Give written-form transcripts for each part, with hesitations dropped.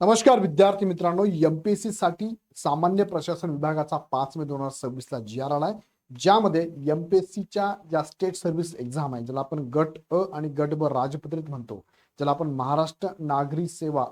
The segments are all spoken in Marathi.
नमस्कार विद्यार्थी मित्रांनो, एमपीएससी साठी सामान्य प्रशासन विभागाचा 5 मे 2026 ला जी आर आलाय, ज्यामध्ये एमपीएससीच्या ज्या स्टेट सर्व्हिस एक्झाम आहे, ज्याला आपण गट अ आणि गट ब राजपत्रित म्हणतो, ज्याला आपण महाराष्ट्र नागरी सेवा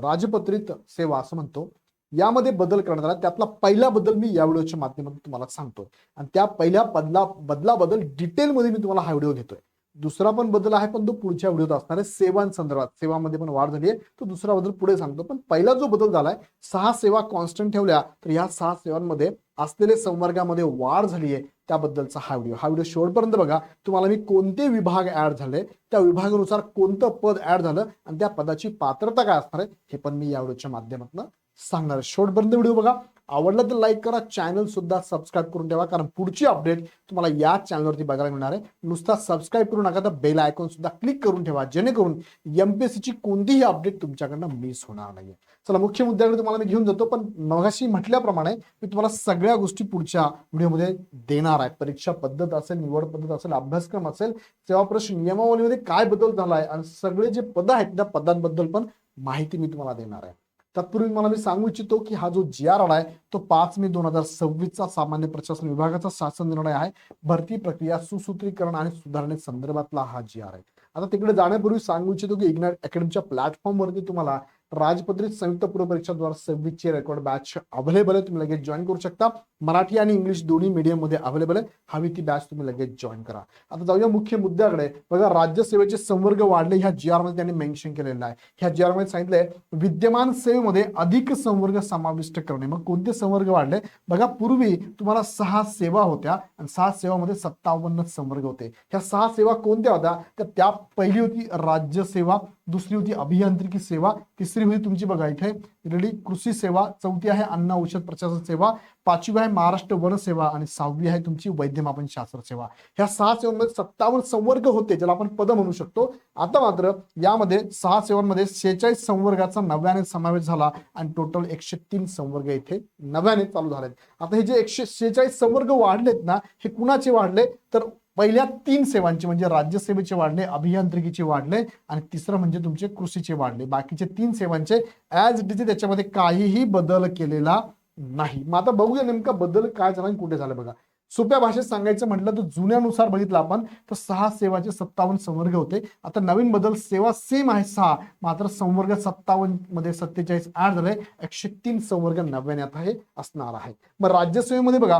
राजपत्रित सेवा असं म्हणतो, यामध्ये बदल करण्यात आला. त्यातला पहिला बदल मी या व्हिडिओच्या माध्यमातून तुम्हाला सांगतोय आणि त्या पहिल्या बदलाबद्दल डिटेलमध्ये मी तुम्हाला हा व्हिडिओ घेतोय. दुसरा पण बदल आहे, पण तो पुढच्या व्हिडिओत असणार आहे. सेवांसंदर्भात सेवामध्ये पण वाढ झाली आहे, तो दुसरा बदल पुढे सांगतो. पण पहिला जो बदल झालाय, 6 सेवा कॉन्स्टंट ठेवल्या, तर या 6 सेवांमध्ये असलेले संवर्गामध्ये वाढ झाली आहे, त्याबद्दलचा हा व्हिडिओ शेवटपर्यंत बघा. तुम्हाला मी कोणते विभाग ऍड झाले, त्या विभागानुसार कोणतं पद ऍड झालं आणि त्या पदाची पात्रता काय असणार आहे, हे पण मी या व्हिडिओच्या माध्यमातून सांगणार आहे. शेवटपर्यंत व्हिडिओ बघा. आवडला तर लाईक करा, चॅनल सुद्धा सबस्क्राईब करून ठेवा, कारण पुढची अपडेट तुम्हाला या चॅनलवरती बघायला मिळणार आहे. नुसता सबस्क्राईब करू नका, तर बेल आयकॉन सुद्धा क्लिक करून ठेवा, जेणेकरून एमपीएससीची कोणतीही अपडेट तुमच्याकडनं मिस होणार नाहीये. चला, मुख्य मुद्द्याकडे तुम्हाला मी घेऊन जातो, पण मगाशी म्हटल्याप्रमाणे मी तुम्हाला सगळ्या गोष्टी पुढच्या व्हिडिओमध्ये देणार आहे. परीक्षा पद्धत असेल, निवड पद्धत असेल, अभ्यासक्रम असेल, सेवा प्रवेश नियमावलीमध्ये काय बदल झालाय आणि सगळे जे पद आहेत त्या पदांबद्दल पण माहिती मी तुम्हाला देणार आहे. तत्पूर्वी मला मी सांगू इच्छितो की हा जो जी आर आलाय, तो 5 मे 2026 चा सामान्य प्रशासन विभागाचा शासन निर्णय आहे. भरती प्रक्रिया सुसूत्रीकरण आणि सुधारणे संदर्भातला हा जी आर आहे. आता तिकडे जाण्यापूर्वी सांगू इच्छितो की इग्नाइट अकॅडमीच्या प्लॅटफॉर्मवरती तुम्हाला राजपत्रित संयुक्त पूर्व परीक्षा 2026 ची रेकॉर्ड बॅच अवेलेबल आहे. तुम्ही लगेच जॉईन करू शकता. मराठी आणि इंग्लिश दोन्ही मीडियम मध्ये अवेलेबल आहे. हवी ती बॅच तुम्ही लगेच जॉईन करा. आता जाऊया मुख्य मुद्द्याकडे. बघा, राज्यसेवेचे संवर्ग वाढले, ह्या जी आर मध्ये त्यांनी मेन्शन केलेलं आहे. ह्या जी आर मध्ये सांगितलंय विद्यमान सेवेमध्ये अधिक संवर्ग समाविष्ट करणे. मग कोणते संवर्ग वाढले बघा. पूर्वी तुम्हाला 6 सेवा होत्या आणि 6 सेवामध्ये 57 संवर्ग होते. ह्या 6 सेवा कोणत्या होत्या, तर त्या पहिली होती राज्यसेवा, दुसरी होती अभियांत्रिकी सेवा, तिसरी होती तुमची बघा इथे रेडी कृषी सेवा, चौथी आहे अन्न औषध प्रशासन सेवा, पाचवी आहे महाराष्ट्र वन सेवा आणि 6वी आहे तुमची वैद्यमापन शास्त्र सेवा. ह्या 6 सेवांमध्ये 57 संवर्ग होते, ज्याला आपण पद म्हणू शकतो. आता मात्र यामध्ये 6 सेवांमध्ये 46 संवर्गाचा नव्याने समावेश झाला आणि टोटल 103 संवर्ग इथे नव्याने चालू झालेत. आता हे जे 146 संवर्ग वाढलेत ना, हे कुणाचे वाढले, तर पहिल्या 3 सेवांचे म्हणजे राज्यसेवेचे वाढले, अभियांत्रिकीचे वाढले आणि तिसरं म्हणजे तुमचे कृषीचे वाढले. बाकीचे 3 सेवांचे ऍज इट इज त्याच्यामध्ये काहीही बदल केलेला नाही. मग आता बघूया नेमका बदल काय झाला आणि कुठे झाला. बघा, सोप्या भाषेत सांगायचं म्हटलं तर जुन्यानुसार बघितलं आपण तर 6 सेवाचे 57 संवर्ग होते. आता नवीन बदल, सेवा सेम आहे 6, मात्र संवर्ग 57 मध्ये 47 ऍड झाले, 103 संवर्ग नव्याने आता हे असणार आहे. मग राज्यसेवेमध्ये बघा,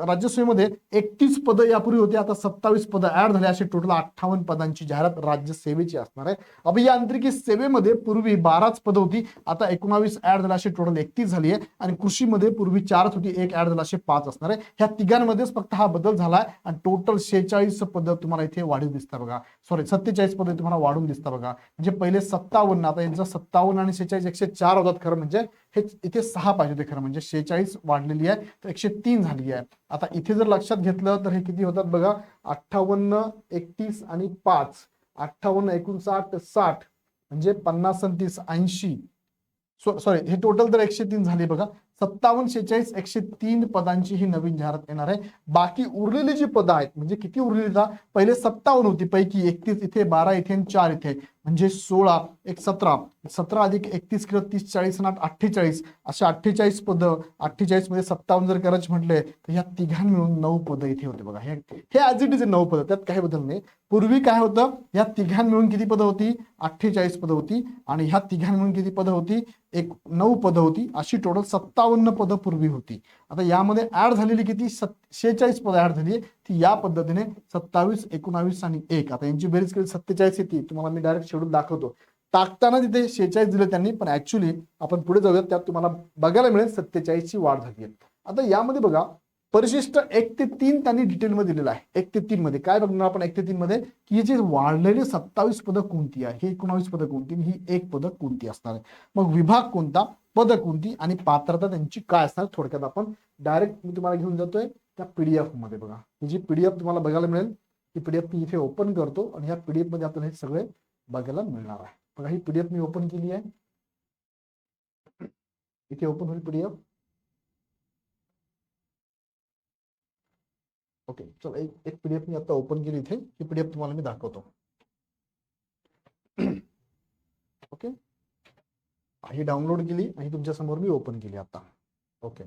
राज्यसेवेमध्ये 31 पद यापूर्वी होते, आता 27 पद ऍड झाले, असे टोटल 58 पदांची जाहिरात राज्यसेवेची असणार आहे. अभियांत्रिकी सेवेमध्ये पूर्वी 12च पद होती, आता 19 ऍड झाले, असे टोटल 31 झाली आहे. आणि कृषीमध्ये पूर्वी 4च होती, 1 ऍड झाला, असे 5 असणार आहे. ह्या तिघांमध्येच फक्त हा बदल झालाय आणि टोटल 46 पद तुम्हाला इथे वाढीव दिसतात बघा. सॉरी, 47 पद तुम्हाला वाढून दिसतात बघा. म्हणजे पहिले 57, आता यांचं 57 आणि 46 104 होतात. खरं म्हणजे हे इथे 6 पाहिजे होते. खरं म्हणजे 46 वाढलेली आहे, तर 103 झाली आहे. आता इथे जर लक्षात घेतलं तर हे किती होतात बघा, 58, 31 आणि 5, 58, 59, 60 म्हणजे 50 आणि 30 80. सॉरी, हे टोटल तर 103 झाली बघा. 57, 46, 103 पदांची ही नवीन जाहिरात येणार आहे. बाकी उरलेली जी पदं आहेत, म्हणजे किती उरलेली, पहिले 57 होती, पैकी 31 इथे, 12 इथे आणि 4 इथे, म्हणजे 16, 17, 17 अधिक 31 केलं 30, 40 आणि 48, अशा 48 पद. 48 मध्ये 57 जर करायचे म्हटले तर या तिघां मिळून 9 पद इथे होते बघा. हे ऍज इट इज 9 पद, त्यात काही बदल नाही. पूर्वी काय होतं, या तिघां मिळून किती पद होती, 48 पद होती, आणि ह्या तिघां मिळून किती पद होती, 9 पद होती, अशी टोटल 57 पद पूर्वी होती. आता यामध्ये ऍड झालेली किती, 46 पद ऍड झाली, ती या पद्धतीने 27, 19 आणि 1. आता यांची बेरीज केली 47 येते. तुम्हाला मी डायरेक्ट शेड्यूल दाखवतो. टाकताना तिथे 46 दिले त्यांनी, पण ऍक्च्युली आपण पुढे जाऊयात, त्यात तुम्हाला बघायला मिळेल 47 ची वाढ झाली आहे. आता यामध्ये बघा, परिशिष्ट 1 ते 3 त्यांनी डिटेलमध्ये दिलेलं आहे. 1 ते 3 मध्ये काय बघणार आपण, 1 ते 3 मध्ये की जे वाढलेले 27 पदं कोणती आहे, हे 19 पदं कोणती, ही 1 पदं कोणती असणार आहे, मग विभाग कोणता, पद कोणती आणि पात्रता त्यांची काय असणार, थोडक्यात आपण डायरेक्ट मी तुम्हाला घेऊन जातोय त्या पीडीएफ मध्ये. बघा, ही जी पीडीएफ तुम्हाला बघायला मिळेल, ती पीडीएफ मी इथे ओपन करतो आणि ह्या पीडीएफ मध्ये आपल्याला हे सगळे बघायला मिळणार आहे. बघा, ही पीडीएफ मी ओपन केली आहे, इथे ओपन होईल पीडीएफ. ओके, चल एक पीडीएफ मी आता ओपन केली इथे, ही पीडीएफ तुम्हाला मी दाखवतो. ओके, ही डाउनलोड केली आणि तुमच्या समोर मी ओपन केली आता. ओके,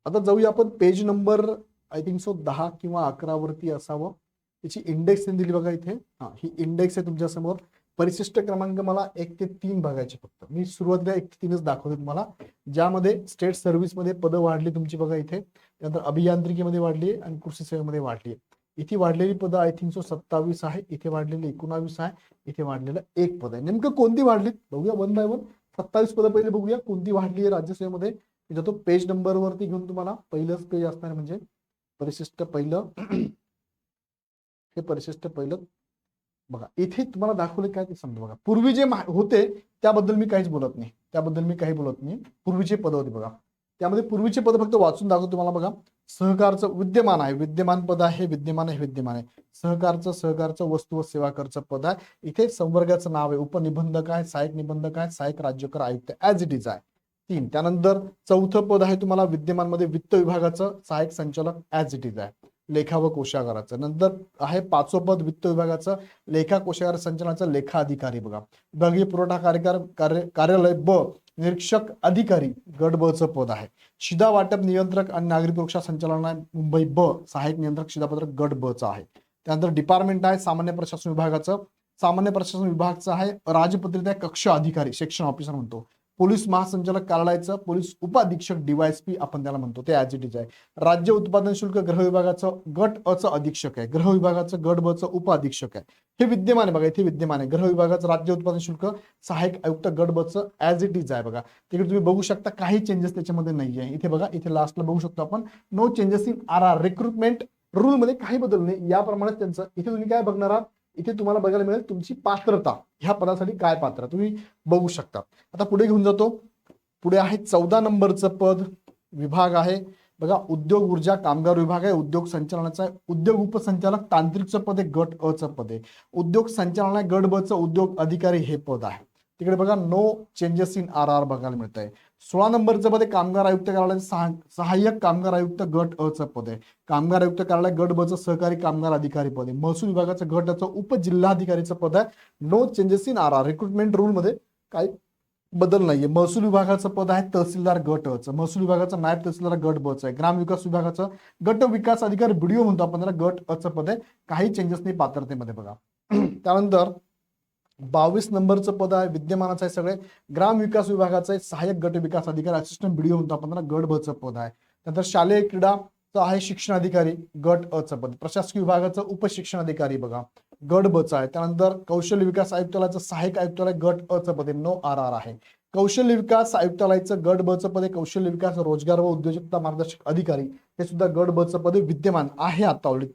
आता जाऊया आपण page number I think so 10 किंवा 11 वरती असावं. त्याची इंडेक्स दिली बघा इथे. हा, ही इंडेक्स आहे तुमच्या समोर. परिशिष्ट क्रमांक मला 1 ते 3 बघायचे फक्त. मी सुरुवातीला 1 ते 3च दाखवतो तुम्हाला, ज्यामध्ये स्टेट सर्व्हिसमध्ये पदं वाढली तुमची बघा इथे. त्यानंतर अभियांत्रिकीमध्ये वाढली आणि कृषी सेवेमध्ये वाढली. इथे वाढलेली पदं आय थिंक सो 27 आहे. इथे वाढलेली 19 आहे. इथे वाढलेलं 1 पद आहे. नेमकं कोणती वाढली बघूया वन बाय वन. 27 पदं पहिले बघूया कोणती वाढली आहे राज्यसेवेमध्ये. मी जातो पेज नंबर वरती घेऊन तुम्हाला. पहिलंच पेज असणार म्हणजे परिशिष्ट पहिलं. हे परिशिष्ट पहिलं बघा. इथे तुम्हाला दाखवले काय ते समजा बघा. पूर्वी जे होते त्याबद्दल मी काहीच बोलत नाही. त्याबद्दल मी काही बोलत नाही. पूर्वीचे पद होते बघा. त्यामध्ये पूर्वीचे पद फक्त वाचून दाखवतो तुम्हाला बघा. सहकारचं विद्यमान आहे, विद्यमान पद आहे, विद्यमान आहे, विद्यमान आहे. सहकारचं वस्तू व सेवा करचं पद आहे. इथे संवर्गाचं नाव आहे, उपनिबंधक आहे, सहाय्यक निबंधक आहे, सहाय्यक राज्यकर आयुक्त ऍज इट इज आहे. 3. त्यानंतर चौथं पद आहे तुम्हाला विद्यमान मध्ये वित्त विभागाचं सहाय्यक संचालक ऍज इट इज आहे, लेखा व कोशागाराचं. नंतर आहे 5वं पद वित्त विभागाचं लेखा कोशागार संचालनाचा लेखा अधिकारी बघा. विभागीय पुरवठा कार्यालय ब निरीक्षक अधिकारी गट ब चं पद आहे. शिधा वाटप नियंत्रक आणि नागरी सुरक्षा संचालनालय मुंबई ब सहाय्यक नियंत्रक शिधापत्रक गट ब चा आहे. त्यानंतर डिपार्टमेंट आहे सामान्य प्रशासन विभागाचं. सामान्य प्रशासन विभागाचं आहे राजपत्रित आहे कक्ष अधिकारी, सेक्शन ऑफिसर म्हणतो. पोलीस महासंचालक कार्यालयाचं पोलीस उपाधीक्षक डीवायएसपी आपण त्याला म्हणतो, ते ऍज इट इज आहे. राज्य उत्पादन शुल्क गृह विभागाचं गट अ चं अधीक्षक आहे, गृह विभागाचं गट ब चं उपाधीक्षक आहे. हे विद्यमान आहे बघा. इथे विद्यमान आहे गृह विभागाचं राज्य उत्पादन शुल्क सहाय्यक आयुक्त गट ब चं ऍज इट इज आहे बघा. तिकडे तुम्ही बघू शकता काही चेंजेस त्याच्यामध्ये नाही आहे. इथे बघा, इथे लास्टला बघू शकतो आपण no changes in R recruitment rule मध्ये काही बदल नाही. याप्रमाणे त्यांचं इथे तुम्ही काय बघणार आहात, इथे तुम्हाला बघायला मिळेल तुमची पात्रता, ह्या पदासाठी काय पात्र तुम्ही बघू शकता. आता पुढे घेऊन जातो. पुढे आहे 14 नंबरचं पद. विभाग आहे बघा उद्योग ऊर्जा कामगार विभाग आहे, उद्योग संचालनाचा आहे. उद्योग उपसंचालक तांत्रिकचं पद आहे, गट अ चं पद आहे. उद्योग संचालनालय गट ब चं उद्योग अधिकारी हे पद आहे. तिकडे बघा no changes in R R बघायला मिळत आहे. 16 नंबरचं पद आहे कामगार आयुक्त कार्यालय सहाय्यक कामगार आयुक्त गट अ चं पद आहे. कामगार आयुक्त कार्यालय गट ब चं सहकारी कामगार अधिकारी पद आहे. महसूल विभागाचं गट अ चं उपजिल्हाधिकारीचं पद आहे. No changes in R R. Recruitment rule मध्ये काही बदल नाहीये. महसूल विभागाचं पद आहे तहसीलदार गट अ चं. महसूल विभागाचं नायब तहसीलदार गट ब चं आहे. ग्राम विकास विभागाचं गट विकास अधिकारी बीडीओ म्हणतो आपण त्याला, गट अ चं पद आहे. काही चेंजेस नाही पात्रतेमध्ये बघा. त्यानंतर 22 नंबरचं पद आहे विद्यमानाचं आहे सगळे. ग्राम विकास विभागाचं आहे सहाय्यक गट विकास अधिकारी असिस्टंट बीडीओ म्हणतो आपण त्याला, गट ब चं पद आहे. नंतर शालेय क्रीडा आहे शिक्षण अधिकारी गट अ चं पद. प्रशासकीय विभागाचं उपशिक्षण अधिकारी बघा गट ब चा आहे. त्यानंतर कौशल्य विकास आयुक्तालयाचं सहाय्यक आयुक्तालय गट अ चं पद आहे, नो आर आर आहे. कौशल्य विकास आयुक्तालयाचं गट ब चं पद आहे. कौशल्य विकास रोजगार व उद्योजकता मार्गदर्शक अधिकारी हे सुद्धा गट ब चं पद विद्यमान आहे आता ऑलरेडी.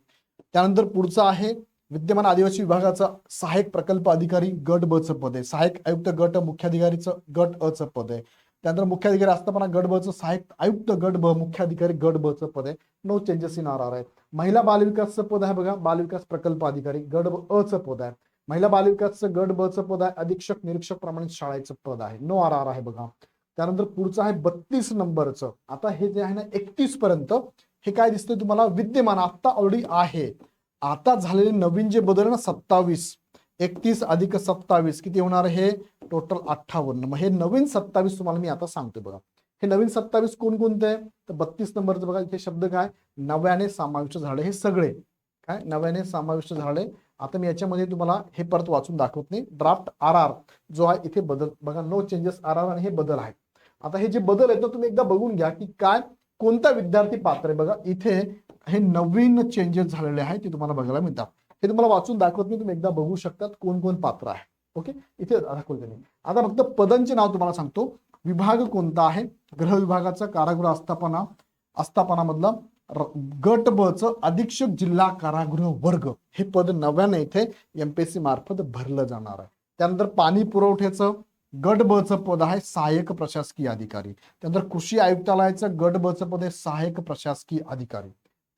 त्यानंतर पुढचं आहे विद्यमान आदिवासी विभागाचा सहाय्यक प्रकल्प अधिकारी गट ब चं पद आहे. सहाय्यक आयुक्त गट मुख्याधिकारीचं गट अ चं पद आहे. त्यानंतर मुख्याधिकारी असताना गट ब चं सहाय्यक आयुक्त गट ब मुख्याधिकारी गट ब चं पद आहे. No changes in R R आहे. महिला बालविकासचं पद आहे बघा बालविकास प्रकल्प अधिकारी गट अ चं पद आहे. महिला बालविकासचं गट ब चं पद आहे अधीक्षक निरीक्षक प्रमाणित शाळेचं पद आहे, नो आर आर आहे बघा. त्यानंतर पुढचं आहे 32 नंबरचं. आता हे जे आहे ना 31 पर्यंत हे काय दिसतंय तुम्हाला विद्यमान आता ऑलरेडी आहे. आता झालेले नवीन जे बदल ना 27 31 अधिक 27 किती होणार, हे टोटल 58. मग हे नवीन 27 तुम्हाला मी आता सांगतोय बघा. हे नवीन 27 कोणकोणते आहे तर 32 नंबरचं बघा इथे शब्द काय नव्याने समाविष्ट झाले. हे सगळे काय नव्याने समाविष्ट झाले. आता मी याच्यामध्ये तुम्हाला हे परत वाचून दाखवत नाही. ड्राफ्ट आर आर जो आहे इथे बदल बघा नो चेंजेस आर आर आणि हे बदल आहे. आता हे जे बदल आहेत ना तुम्ही एकदा बघून घ्या की काय कोणता विद्यार्थी पात्र आहे. बघा इथे हे नवीन चेंजेस झालेले आहेत ते तुम्हाला बघायला मिळतात. हे तुम्हाला वाचून दाखवत नाही, तुम्ही एकदा बघू शकतात कोण कोण पात्र आहे. ओके इथे दाखवते नाही. आता फक्त पदांचे नाव तुम्हाला सांगतो. विभाग कोणता आहे गृह विभागाचा कारागृह आस्थापनामधला गट ब चं अधीक्षक जिल्हा कारागृह वर्ग हे पद नव्याने इथे एमपीएससी मार्फत भरलं जाणार आहे. त्यानंतर पाणी पुरवठ्याचं गट ब चं पद आहे सहाय्यक प्रशासकीय अधिकारी. त्यानंतर कृषी आयुक्तालयाचं गट ब चं पद आहे सहाय्यक प्रशासकीय अधिकारी.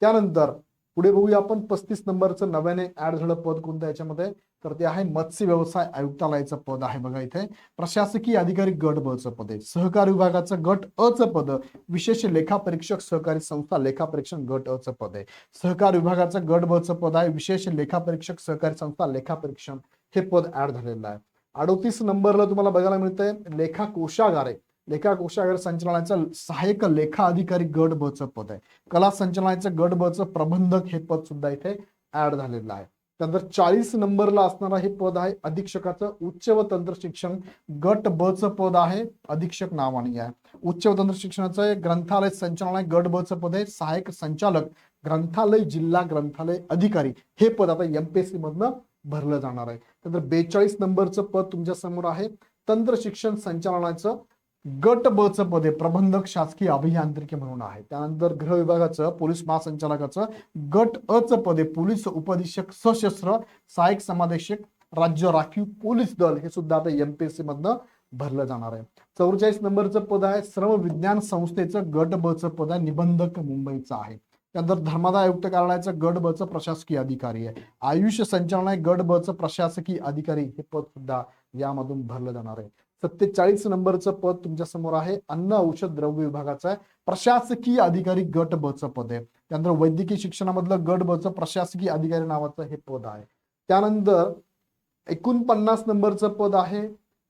त्यानंतर पुढे बघूया आपण 35 नंबरचं नव्याने ऍड झालं पद कोणतं याच्यामध्ये तर ते आहे मत्स्य व्यवसाय आयुक्तालयाचं पद आहे बघा इथे. प्रशासकीय अधिकारी गट ब चं पद आहे. सहकार विभागाचं गट अ चं पद विशेष लेखा परीक्षक सहकारी संस्था लेखा परीक्षण गट अ चं पद आहे. सहकार विभागाचं गट ब चं पद आहे विशेष लेखा परीक्षक सहकारी संस्था लेखा परीक्षण हे पद ऍड झालेलं आहे. 38 नंबरला तुम्हाला बघायला मिळतंय लेखा कोषागार आहे. लेखा कोषागार संचालनाचं सहाय्यक लेखा अधिकारी गट ब चं पद आहे. कला संचालनाचं गट ब चं प्रबंधक हे पद सुद्धा इथे ऍड झालेलं आहे. त्यानंतर 40 नंबरला असणारा हे पद आहे अधीक्षकाचं उच्च व तंत्र शिक्षण गट ब चं पद आहे अधीक्षक नावाने आहे. उच्च व तंत्र शिक्षणाचं ग्रंथालय संचालनालय गट ब चं पद आहे सहाय्यक संचालक ग्रंथालय जिल्हा ग्रंथालय अधिकारी हे पद आता एमपीएससी मधनं भरलं जाणार आहे. त्यानंतर 42 नंबरचं पद तुमच्या समोर आहे तंत्र शिक्षण संचालनाचं गट ब चं पद आहे प्रबंधक शासकीय अभियांत्रिकी म्हणून आहे. त्यानंतर गृह विभागाचं पोलीस महासंचालकाचं गट अ चं पद आहे पोलीस उपअधीक्षक सशस्त्र सहाय्यक समादेशक राज्य राखीव पोलीस दल हे सुद्धा आता एमपीएससी मधनं भरलं जाणार आहे. 44 नंबरचं पद आहे श्रम विज्ञान संस्थेचं गट ब चं पद आहे निबंधक मुंबईचं आहे. त्यानंतर धर्मादाय आयुक्त कार्यालयाचं गट ब चं प्रशासकीय अधिकारी आहे. आयुष संचालनालय गट ब चं प्रशासकीय अधिकारी हे पद सुद्धा यामधून भरलं जाणार आहे. 47 नंबरचं पद तुमच्या समोर आहे अन्न औषध द्रव्य विभागाचं आहे प्रशासकीय अधिकारी गट ब चं पद आहे. त्यानंतर वैद्यकीय शिक्षणामधलं गट ब चं प्रशासकीय अधिकारी नावाचं हे पद आहे. त्यानंतर 49 नंबरचं पद आहे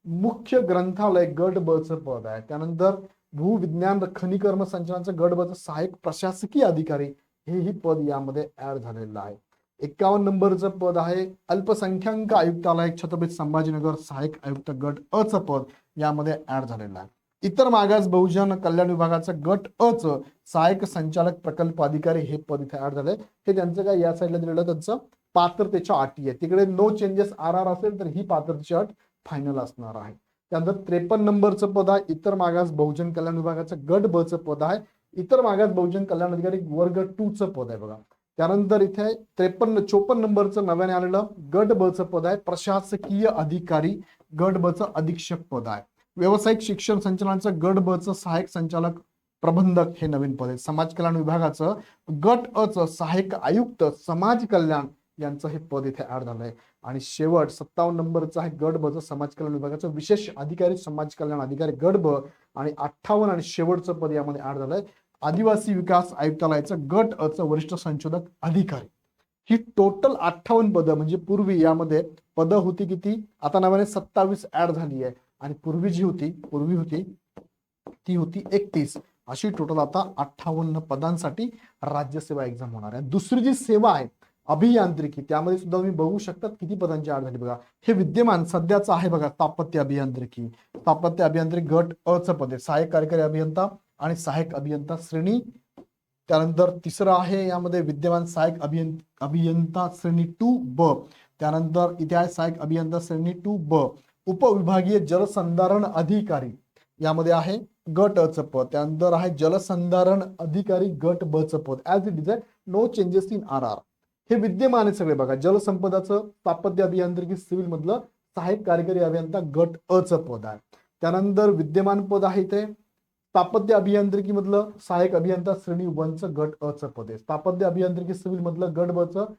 मुख्य ग्रंथालय गट ब चं पद आहे. त्यानंतर भूविज्ञान खनिकर्म संचालनाचं गट ब चं सहाय्यक प्रशासकीय अधिकारी हेही पद यामध्ये ऍड झालेलं आहे. 51 नंबरचं पद आहे अल्पसंख्याक आयुक्तालय छत्रपती संभाजीनगर सहाय्यक आयुक्त गट अ चं पद यामध्ये ऍड झालेलं आहे. इतर मागास बहुजन कल्याण विभागाचं गट अ चं सहाय्यक संचालक प्रकल्प अधिकारी हे पद इथे ऍड झालंय. हे त्यांचं काय या साईडला दिलेलं त्यांचं पात्रतेच्या अटी आहे तिकडे नो चेंजेस आर असेल तर ही पात्रतेची अट फायनल असणार आहे. त्यानंतर 53 नंबरचं पद आहे इतर मागास बहुजन कल्याण विभागाचं गट ब चं पद आहे इतर मागास बहुजन कल्याण अधिकारी वर्ग 2 चं पद आहे बघा. त्यानंतर इथे 54 नंबरचं नव्याने आलेलं गट ब चं पद आहे प्रशासकीय अधिकारी गट ब चं अधीक्षक पद आहे. व्यावसायिक शिक्षण संचालनाचं गट ब चं सहाय्यक संचालक प्रबंधक हे नवीन पद आहे. समाज कल्याण विभागाचं गट अ चं सहाय्यक आयुक्त समाज कल्याण यांचं हे पद इथे ऍड झालंय. आणि शेवट 57 नंबरचं आहे गट ब चं समाज कल्याण विभागाचं विशेष अधिकारी समाज कल्याण अधिकारी गट ब आणि 58 आणि शेवटचं पद यामध्ये ऍड झालंय आदिवासी विकास आयुक्तालयाचं गट अ चं वरिष्ठ संशोधक अधिकारी. ही टोटल 58 पदं म्हणजे पूर्वी यामध्ये पदं होती किती आता नव्याने 27 ऍड झाली आहे आणि पूर्वी होती ती होती 31 अशी टोटल आता 58 पदांसाठी राज्यसेवा एक्झाम होणार आहे. दुसरी जी सेवा आहे अभियांत्रिकी त्यामध्ये सुद्धा तुम्ही बघू शकतात किती पदांची ऍड झाली बघा. हे विद्यमान सध्याचं आहे बघा स्थापत्य अभियांत्रिकी गट अ चं पद आहे सहाय्यक कार्यकारी अभियंता आणि सहाय्यक अभियंता श्रेणी. त्यानंतर तिसरं आहे यामध्ये विद्यमान सहाय्यक अभियंता श्रेणी 2 ब. त्यानंतर इथे आहे सहाय्यक अभियंता श्रेणी 2 ब उपविभागीय जलसंधारण अधिकारी यामध्ये आहे गट अ चं पद. त्यानंतर आहे जलसंधारण अधिकारी गट ब चं पद ऍज इट इज आहे नो चेंजेस इन आर. हे विद्यमान आहे सगळे बघा जलसंपदाचं स्थापत्य अभियांत्रिकी सिव्हिल मधलं सहाय्यक कार्यकारी अभियंता गट अ चं पद आहे. त्यानंतर विद्यमान पद आहे इथे स्थापत्य अभियांत्रिकी मधलं सहाय्यक अभियंता श्रेणी 1 चं गट अ चं पद आहे. स्थापत्य अभियांत्रिकी सिव्हिल मधलं गट ब चं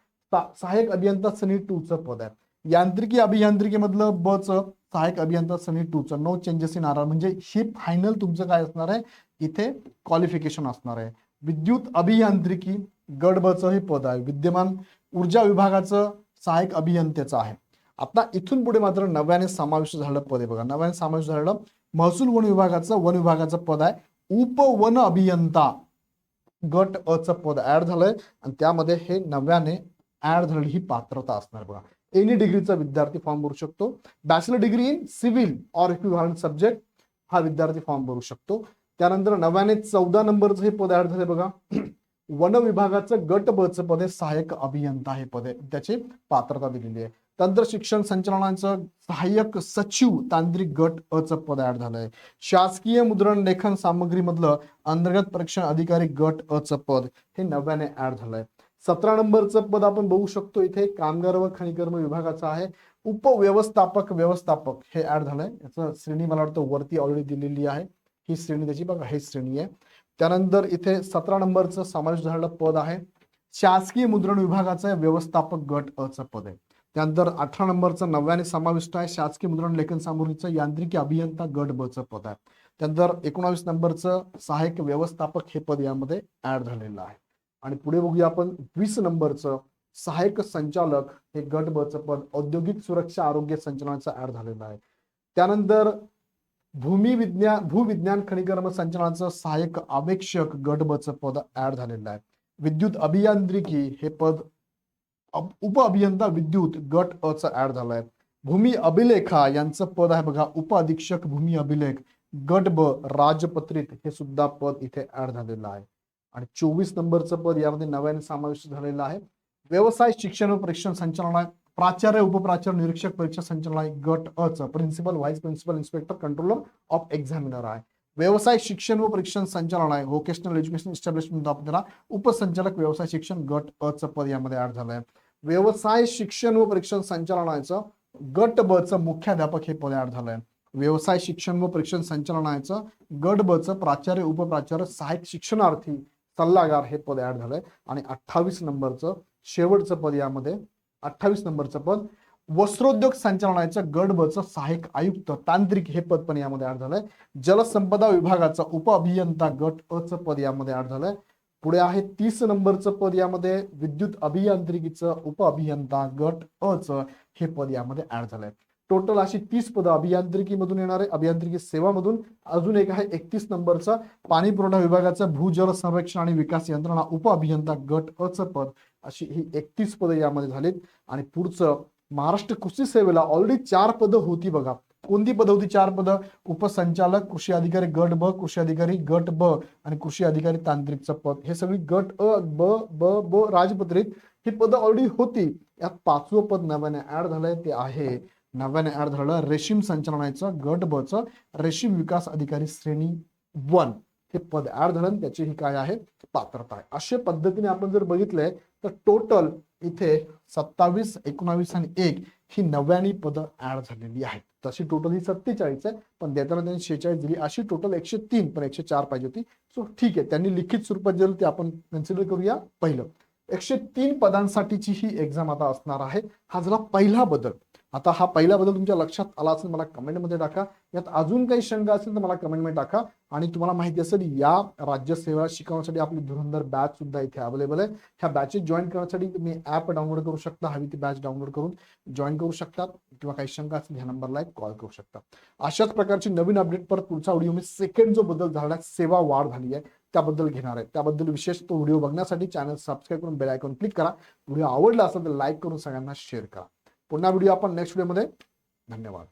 सहाय्यक अभियंता श्रेणी 2 चं पद आहे. यांत्रिकी अभियांत्रिकी मधलं ब चं सहाय्यक अभियंता श्रेणी 2 चं नो चेंजेस इन आर म्हणजे ही फायनल तुमचं काय असणार आहे इथे क्वालिफिकेशन असणार आहे. विद्युत अभियांत्रिकी गट ब चं हे पद आहे. विद्यमान ऊर्जा विभागाचं सहाय्यक अभियंत्याचं आहे. आता इथून पुढे मात्र नव्याने समाविष्ट झालेलं पद आहे बघा नव्याने समाविष्ट झालेलं महसूल वन विभागाचं पद आहे उपवन अभियंता गट अ चं पद ऍड झालंय आणि त्यामध्ये हे नव्याने ऍड झालेली ही पात्रता असणार बघा. एनी डिग्रीचा विद्यार्थी फॉर्म भरू शकतो. Bachelor degree in civil or equivalent subject हा विद्यार्थी फॉर्म भरू शकतो. त्यानंतर नव्याने 14 नंबरचं हे पद ऍड झाले बघा वन विभागाचं गट ब चं पद आहे सहाय्यक अभियंता हे पद आहे त्याची पात्रता दिलेली आहे. तंत्र शिक्षण संचालनाचं सहाय्यक सचिव तांत्रिक गट अ चं पद ऍड झालंय. शासकीय मुद्रण लेखन सामग्री मधलं अंतर्गत परीक्षण अधिकारी गट अ चं पद हे नव्याने ऍड झालंय. 17 नंबरचं पद आपण बघू शकतो इथे कामगार व खनिकर्म विभागाचं आहे उपव्यवस्थापक हे ऍड झालंय. याचं श्रेणी मला वाटतं वरती ऑलरेडी दिलेली आहे ही श्रेणी त्याची बघा ही श्रेणी आहे. त्यानंतर इथे 17 नंबरचं समावेश झालेलं पद आहे शासकीय मुद्रण विभागाचं व्यवस्थापक गट अ चं पद आहे. त्यानंतर 18 नंबरचं नव्याने समाविष्ट आहे शासकीय मुद्रण लेखन सामग्रीचं यांत्रिकी अभियंता गट ब चं पद आहे. त्यानंतर 19 नंबरचं सहाय्यक व्यवस्थापक हे पद यामध्ये ऍड झालेलं आहे. आणि पुढे बघूया आपण 20 नंबरचं सहाय्यक संचालक हे गट ब चं पद औद्योगिक सुरक्षा आरोग्य संचालनाचं ऍड झालेलं आहे. त्यानंतर भूविज्ञान खनिकर्म संचालनाचं सहाय्यक अवेक्षक गट ब चं पद ऍड झालेलं आहे. विद्युत अभियांत्रिकी हे पद उप अभियंता विद्युत गट अ चं ऍड झालंय. भूमी अभिलेखा यांचं पद आहे बघा उप अधीक्षक भूमी अभिलेख गट ब राजपत्रित हे सुद्धा पद इथे ऍड झालेलं आहे. आणि 24 नंबरचं पद यामध्ये नव्याने समाविष्ट झालेलं आहे. व्यवसाय शिक्षण व परीक्षण संचालनालय प्राचार्य उपप्राचार्य निरीक्षक परीक्षा संचालनालय गट अ चं principal vice principal inspector controller of examiner आहे. व्यवसाय शिक्षण व परीक्षण संचालनालय व्होकेशनल एज्युकेशन इस्टॅब्लिशमेंट ऑफ उपसंचालक व्यवसाय शिक्षण गट अ चं पद यामध्ये ऍड झालंय. व्यवसाय शिक्षण व परीक्षण संचालनालयाचं गट ब चं मुख्याध्यापक हे पद ऍड झालंय. व्यवसाय शिक्षण व परीक्षण संचालनालयाचं गट ब चं प्राचार्य उपप्राचार्य सहाय्यक शिक्षणार्थी सल्लागार हे पद ऍड झालंय. आणि 28 नंबरचं शेवटचं पद यामध्ये 28 नंबरचं पद वस्त्रोद्योग संचालनालयाचं गट ब चं सहाय्यक आयुक्त तांत्रिक हे पद पण यामध्ये ऍड झालंय. जलसंपदा विभागाचा उप अभियंता गट अ चं पद यामध्ये ऍड झालंय. पुढे आहे 30 नंबरचं पद यामध्ये विद्युत अभियांत्रिकीचं उप अभियंता गट अ चं हे पद यामध्ये ऍड झालंय. टोटल अशी 30 पदं अभियांत्रिकीमधून येणारे अभियांत्रिकी सेवामधून. अजून एक आहे 31 नंबरचं पाणी पुरवठा विभागाचं भूजल संरक्षण आणि विकास यंत्रणा उप अभियंता गट अ चं पद. अशी ही 31 पदं यामध्ये झालीत. आणि पुढचं महाराष्ट्र कृषी सेवेला ऑलरेडी 4 पदं होती बघा. कोणती पदं होती? 4 पदं. उपसंचालक कृषी अधिकारी गट ब कृषी अधिकारी गट ब आणि कृषी अधिकारी तांत्रिकचं पद. हे सगळी गट अ ब ब ब राजपत्रित ही पदं ऑलरेडी होती. यात 5वं पद नव्याने ऍड झालंय ते आहे नव्याने ऍड झालं रेशीम संचालनालयाचं गट ब चं रेशीम विकास अधिकारी श्रेणी 1 हे पद ऍड झालं. त्याची ही काय आहे पात्रता आहे. अशा पद्धतीने आपण जर बघितलंय तर टोटल इथे 27, 19 आणि 1 ही नव्याने पदं ऍड झालेली आहेत. तशी टोटल ही 47 आहे पण देताना त्यांनी 46 दिली. अशी टोटल 103 पण 104 पाहिजे होती. सो ठीक आहे त्यांनी लिखित स्वरूपात दिलं ते आपण कन्सिडर करूया. पहिलं 103 पदांसाठीची ही एक्झाम आता असणार आहे. हा झाला पहिला बदल. आता हा पहिला बदल तुमच्या लक्षात आला असेल मला कमेंटमध्ये टाका. यात अजून काही शंका असेल तर मला कमेंटमध्ये टाका. आणि तुम्हाला माहिती असेल या राज्यसेवा शिकवण्यासाठी आपली धुरंधर बॅच सुद्धा इथे अवेलेबल आहे. ह्या बॅचेस जॉईन करण्यासाठी तुम्ही ऍप डाउनलोड करू शकता. हवी ती बॅच डाउनलोड करून जॉईन करू शकता किंवा काही शंका असेल ह्या नंबरला एक कॉल करू शकता. अशाच प्रकारची नवीन अपडेट परत पुढचा व्हिडिओ मी सेकंड जो बदल झाला सेवा वाढ झाली आहे त्याबद्दल घेणार आहे. त्याबद्दल विशेष तो व्हिडिओ बघण्यासाठी चॅनल सबस्क्राईब करून बेल आयकॉन क्लिक करा. व्हिडिओ आवडला असेल तर लाईक करून सगळ्यांना शेअर करा. पुन्हा व्हिडिओ आपण नेक्स्ट व्हिडिओमध्ये. धन्यवाद.